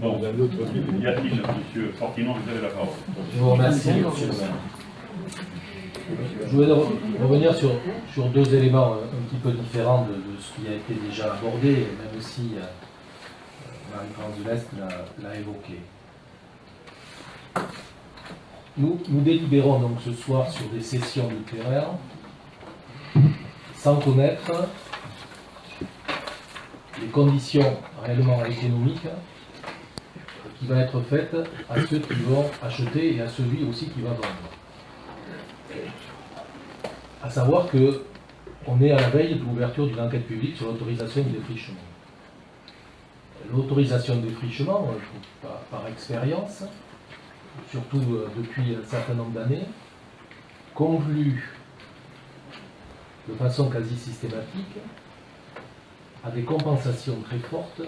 Bon, y a-t-il, monsieur Fortinon, vous avez la parole. Je vous remercie, monsieur le maire. Je voudrais revenir sur deux éléments un petit peu différents de ce qui a été déjà abordé, même si Marie-France de l'Est l'a évoqué. Nous délibérons donc ce soir sur des cessions de terrain sans connaître les conditions réellement économiques qui vont être faites à ceux qui vont acheter et à celui aussi qui va vendre. À savoir qu'on est à la veille de l'ouverture d'une enquête publique sur l'autorisation du défrichement. L'autorisation de défrichement, par expérience, surtout depuis un certain nombre d'années, conglue de façon quasi systématique à des compensations très fortes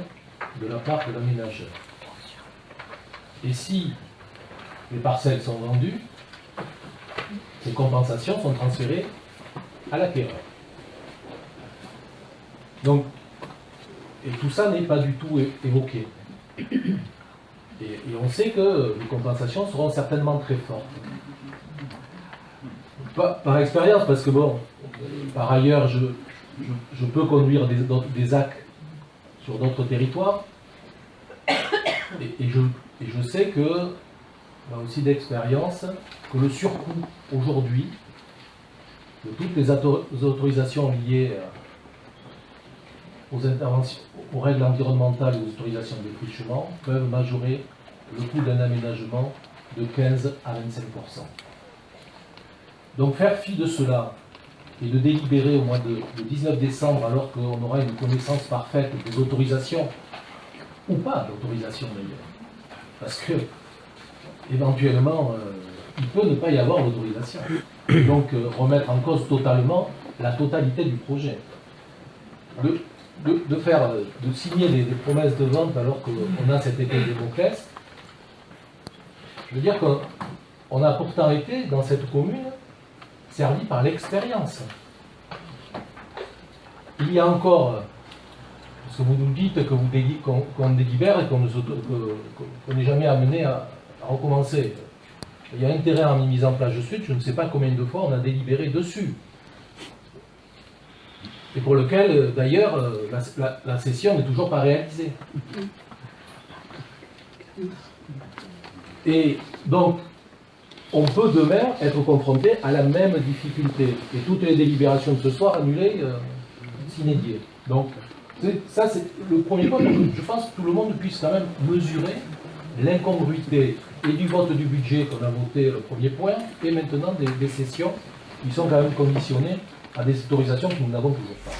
de la part de l'aménageur. Et si les parcelles sont vendues, ces compensations sont transférées à l'acquéreur. Donc, et tout ça n'est pas du tout évoqué. Et on sait que les compensations seront certainement très fortes. Par expérience, parce que bon, par ailleurs, je peux conduire des actes sur d'autres territoires, et je sais que, là aussi d'expérience, que le surcoût aujourd'hui de toutes les autorisations liées aux règles environnementales et aux autorisations de défrichement peuvent majorer le coût d'un aménagement de 15 à 25%. Donc faire fi de cela et de délibérer au mois de 19 décembre alors qu'on aura une connaissance parfaite des autorisations, ou pas d'autorisation d'ailleurs, parce que éventuellement il peut ne pas y avoir d'autorisation, donc remettre en cause totalement la totalité du projet. De signer des promesses de vente alors qu'on a cette épée de Damoclès, je veux dire qu'on a pourtant été dans cette commune servi par l'expérience. Il y a encore, parce que vous nous dites que qu'on délibère et qu'on n'est jamais amené à recommencer. Il y a intérêt à une mise en place de suite, je ne sais pas combien de fois on a délibéré dessus. Et pour lequel, d'ailleurs, la session n'est toujours pas réalisée. Et donc, on peut demain être confronté à la même difficulté. Et toutes les délibérations de ce soir annulées, sine die. Donc, ça c'est le premier point. Je pense que tout le monde puisse quand même mesurer l'incongruité et du vote du budget qu'on a voté le premier point, et maintenant des sessions qui sont quand même conditionnées à des autorisations que nous n'avons toujours pas.